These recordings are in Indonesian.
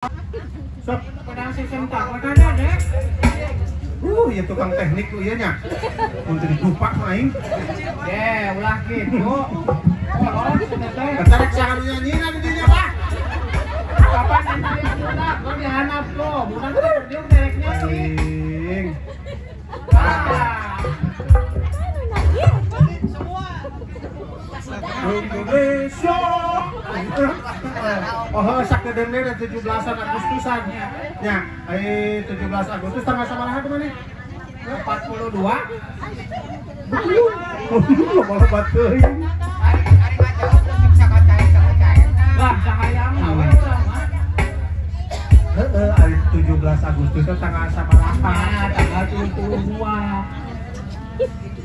Sok, pedang si sentak, makanya deh. Ya tukang teknik tuh iya nya. Untuk lupa main. Ulah gitu. Oh, tertarik sangat nyanyiin di dinya, Pak. Kapan nanti budak, kau dihanap lo. Budak dia derek nyanyi. Indonesia. Oh, sakedeun deh 17 Agustusan. Ya, 17 Agustus tanggal sabaraha kemana? 42. Malah bateuy. Lah, sahayang awe urang mah. Hari 17 Agustus itu tanggal sabaraha? Tanggal 22.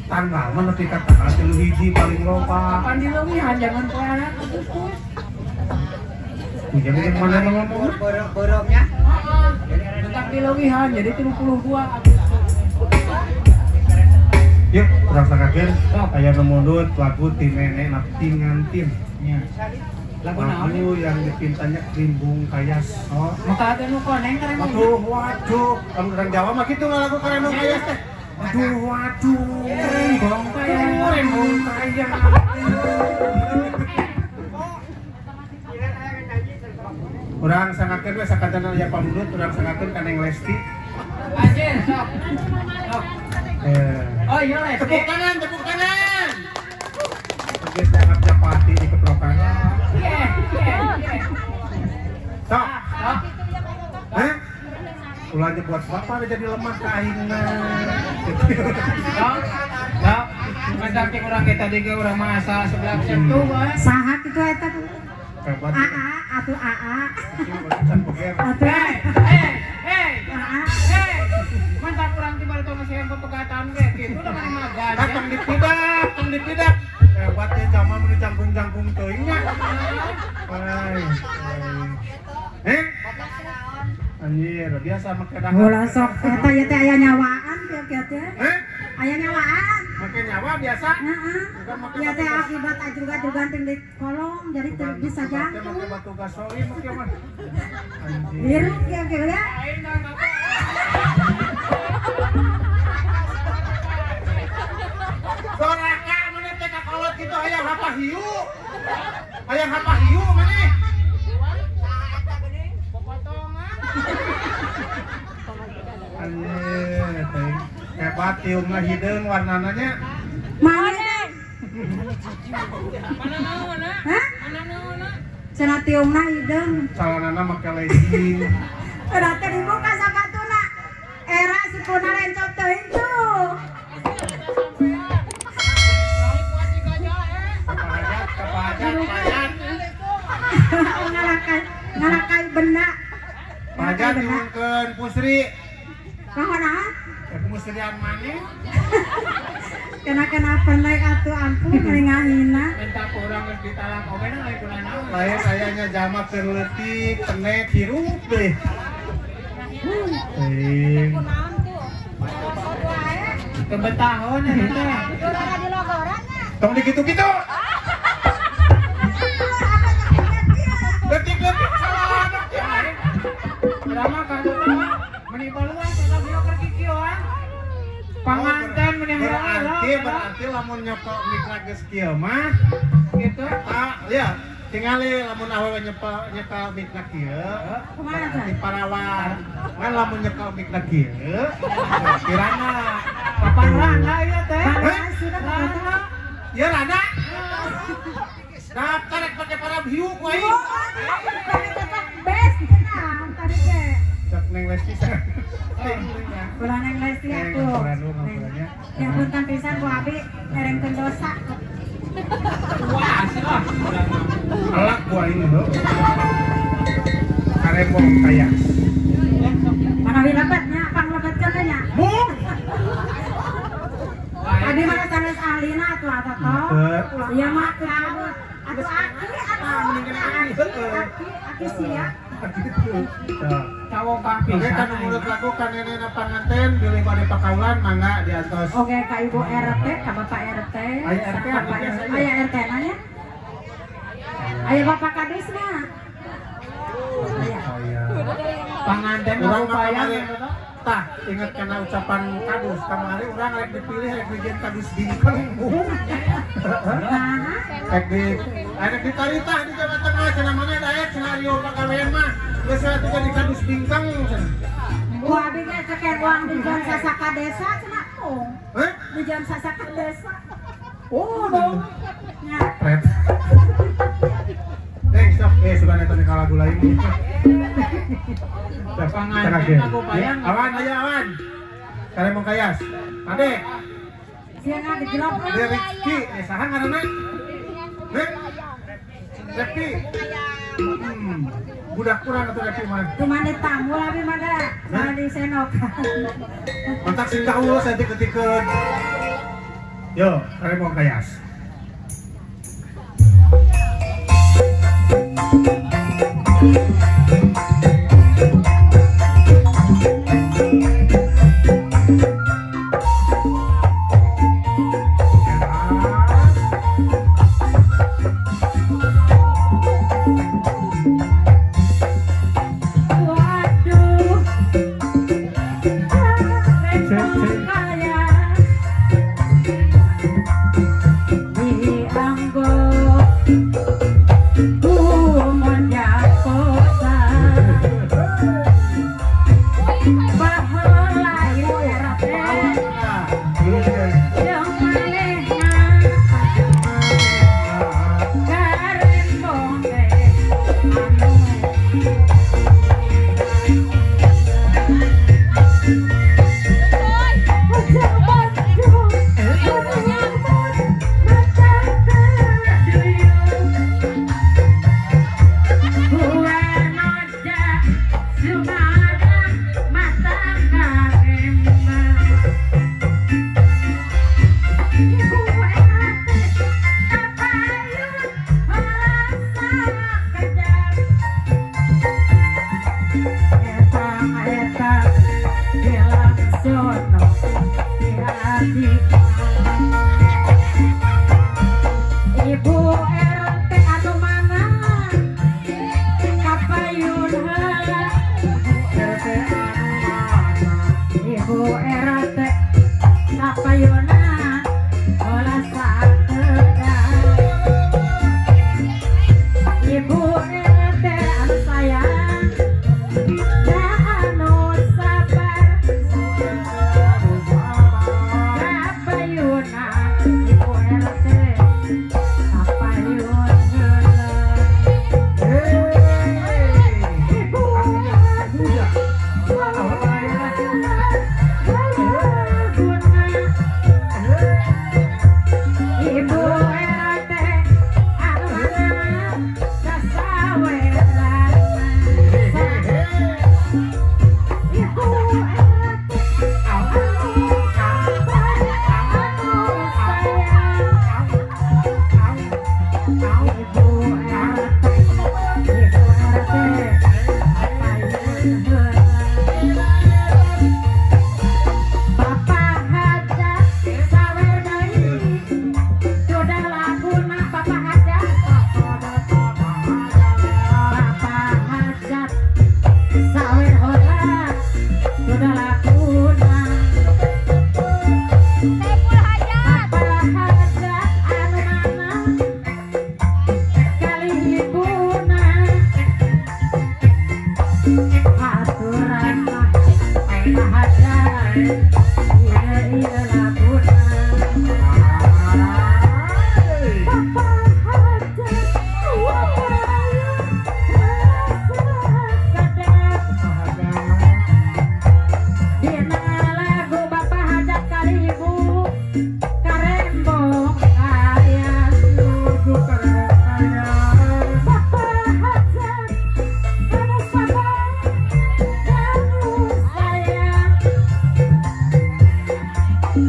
Tanggal mana tingkat tanggal 31 paling loba. Kapan dileuwihan jangan poeana Agustus. Jangan yang mana ngomong borongnya. Tetap dileuwihan jadi 32 Agustus. Yuk, urang sangkakeun aya nu mundut lagu ti nenek napti ngantin. Nya. Lagu yang dipintanya Krimbung Kayas. Oh, maka atuh nu koneng karena. Waduh, kalau orang Jawa mah kitu ngalagu Krimbung Kayas teh. Waduh, Krimbung Kayas. Urang sangakeun we sakadana aya pamundut, urang sangakeun ka Neng Lesti. Anjir, sok. Sok. Oh iya Lesti. Tepuk tangan, tepuk tangan. Geus dianggap Japati di keprokan. Sok. Sok. Hah? Ulah aja buat bapak udah jadi lemah ke aingna. Sok. Sok. Mantap cek urang kita tadi ge urang mah asa sebelah sentuh bae. Saha kitu eta? Hebat. Atuh AA. Mantap kurang tiba itu masih yang pepegatan ge kitu da mah magan. Tong dipidak. Hebatnya zaman mun jangkung-jangkung teuing nya. Anjir, biasa make dahar. Bola sok eta ieu teh aya nyawaan kieu teh. Aya nyawaan. Make nyawa biasa. Heeh. Ieu teh akibat ajrug-ajrugan di kolong jadi teu bisa jantung. Make batu gasolin make mah. Anjir. Biru kieu ya. Soraka mana teh kakolot kitu aya hapa hiu. Aya hapa hiu maneh. Anjir, teh hebat tiungna hideung warnana nya. Mana? Mana? Hah? Cenah tiungna hideung. Calanana make legging. Berarti dibuka sapatuna. Era sukuna lencok teuing tuh. Kapajat. Ngalakai benda. Pajat diungkeun Pusri. Kahona? Musrian maneh. Kenapa naik atuh ampun ngahina. Minta kurang geus ditalak oge na lain kunana. Lain ayanya jamak keur leutik, kenek hirup deh. Kebetahon eta teh. Tong dikitu-kitu. Letik-letik salah anak teh. Drama kadang meni baluan kada bio keur kikioan. Panganten meni berarti lamun nyokok mikna geus kieu mah gitu. Ya, tingali lamun awewe nyekel mikna kieu. Berarti parawan. Ngan lamun nyekel mikna kieu. Kirana papan rana ieu teh. Ya rana. Daftar rek pake para hiu ku aing. Bes cenah tadi teh. Cek Neng Lesti. Ulah Neng Lesti atuh. Yang punten pisan ku abi ngerengkeun dosa. Wah, sia. Alak ku aing heuh. Karembong Kayas. Manawi lebetnya, pang lebetkeun teh nya. Mung. Abi mah sanes ahlina atuh atoh. Ieu mah keur atuh aki sia. Cawok pisan. Oke kan menurut lagu kan nenena panganten pilih pada pakaulan mangga diantos. Oke ka Ibu RT, ka Bapak RT. Aya RT nanya. Aya Bapak Kadis mah. Aya. Panganten urang kamari tah inget kana ucapan kadus kamari urang rek dipilih rek dijieun kadus bingkeng rek ditaritah di Jawa Tengah cenah mana daek scenario pagawean mah geus atuh jadi kadus bingkeng cenah gua abi ge ceker uang di jam sasaka desa cenah tong di jam sasaka desa dong nya red stop sudah neta nih lagu lain panganten aku bayang awan aya awan kare mau kayas ade sianga digelap Rizky saha ngaranna Repi budak kurang atau Repi mah cuma ditamu abi mah da sana di senok kontak singgah ulo saya ketikeun yo kare mau kayas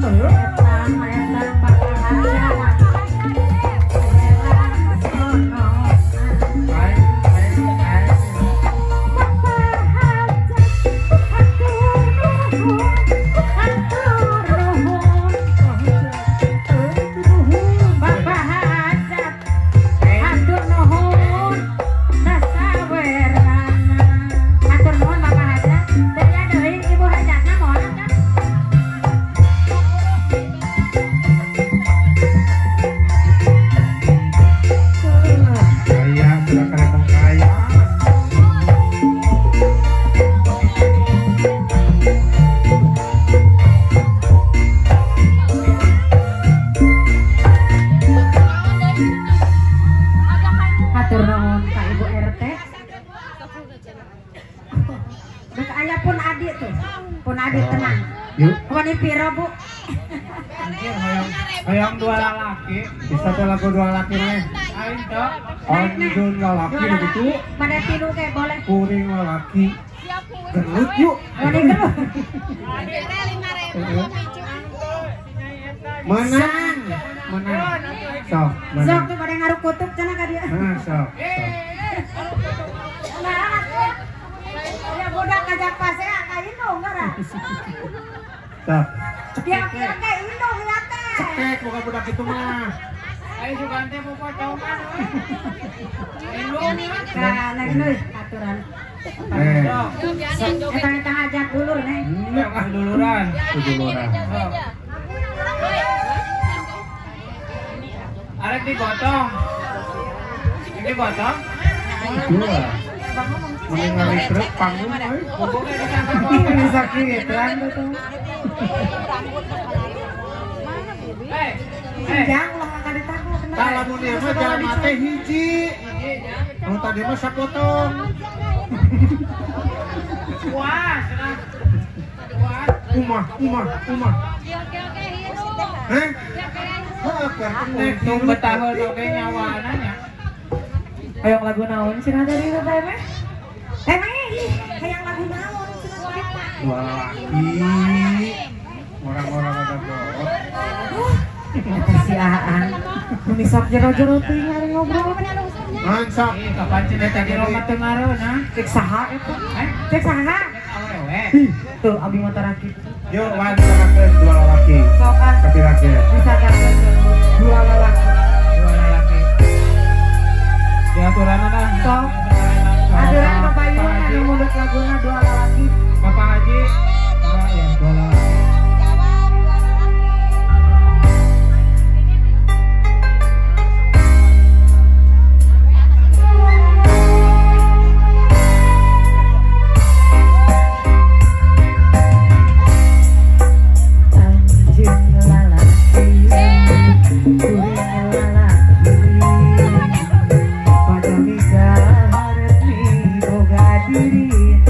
Oh Dek aya pun adi tuh. Pun adi tenang. Yuk. Wani piro, Bu? Hayang dua lalaki. Bisa tuh lagu dua lalaki nih. Aing tok. Anjun lalaki begitu. Pada tilu kayak boleh. Kuring lalaki. Gelut yuk. Wani gelut. Menang. Sok, menang. Sok tuh pada ngaruh kutub cenah ka dia. Sok. Nah, ya budak ngajak pasea ka indung gara. Sok. Dia kayak indung ya teh. Cekek bukan budak itu mah. Ayo juga nanti mau potong kan. Nah, naik deui aturan. Eta ngajak dulur nih. Duluran. Arek digotong. Ini gotong. Dua. Mengenali truk panggung euy. Bubuknya disangka Bisa kieutan tuh. Jangan ulah ka ditanggung. Tah lamun ieu mah jalma teh hiji. Anu tadi mah sapotong. Puas. Umah. Heh? Untung betahun oke nyawananya. Hayang lagu naon cenah dari teh meh? Hayang lagu naon cenah kita? Dua laki. Orang-orang ada doa. Eta si Aan. Nu sok jero-jero teh nyari ngobrol. Mansok. Kapan cenah tadi rumah teu ngareuna? Cek saha eta? Cek saha? Awewe. Tuh abdi mah tarakit. Yuk, wan serahkeun dua laki. Sokan Tapi laki. bisa dapat Dua laki. Di aturanna dah. Sok. Aturan pabayun anu mudut laguna dua lalaki. Bapak Haji. Ya, dua lalaki. Pada mika harap ni boga diri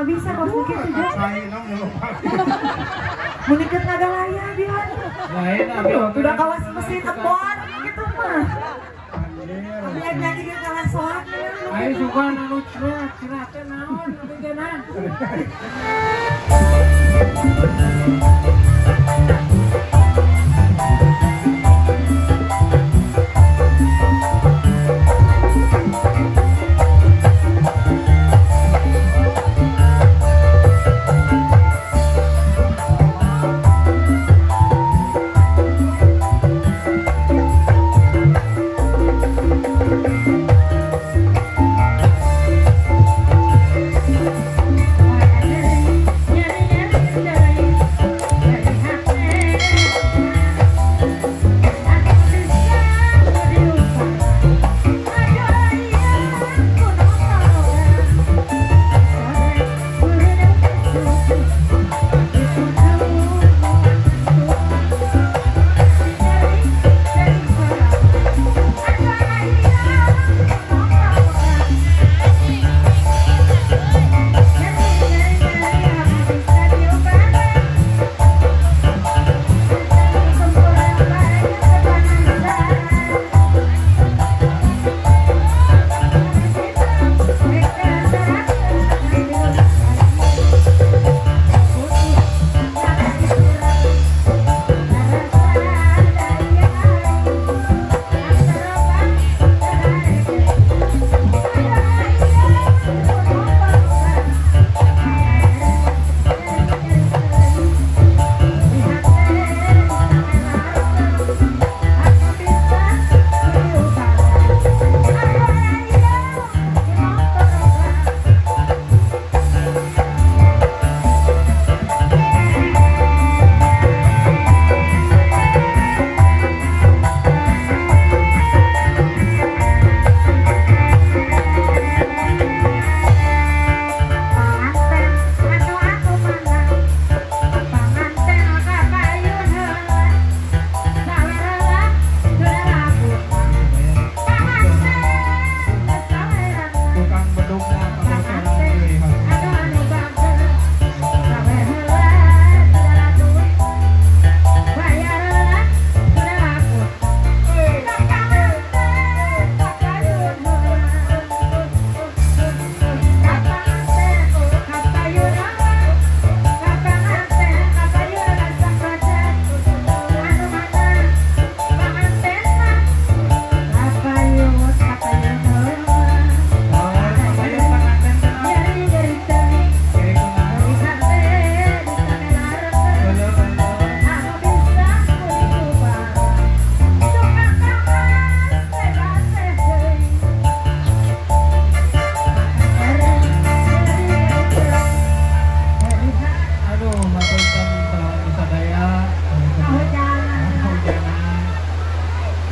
nggak bisa kok begitu juga. Saya nong lupa. Menikah naga laya dia. Lain abi Udah kawas mesin ebon gitu mah. Biar nyanyi dia kawas soak. Ayo suka nanu curhat naon bikinan.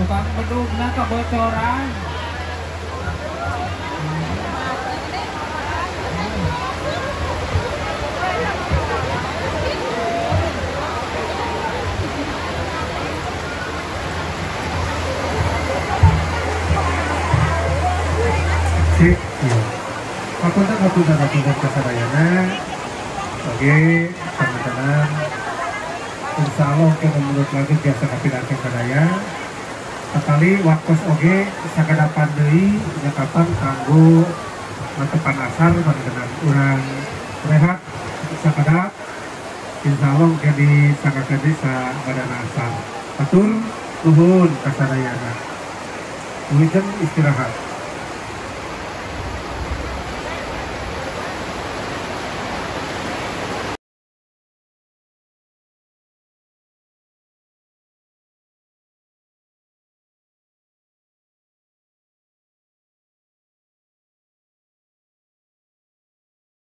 Tukang bedugna kebocoran. Cik, kapunten kasadayana. Oke, teman-teman. Insya Allah kita menurut lagi biasa kapidakeun sadaya. Sekali waktu oge sakadapan deui nyakapan kanggo matepan asar panjenengan urang rehat sakadap. Insya Allah jadi sakakeun sa badan asar. Atur nuhun kasadayana. Wilujeng istirahat.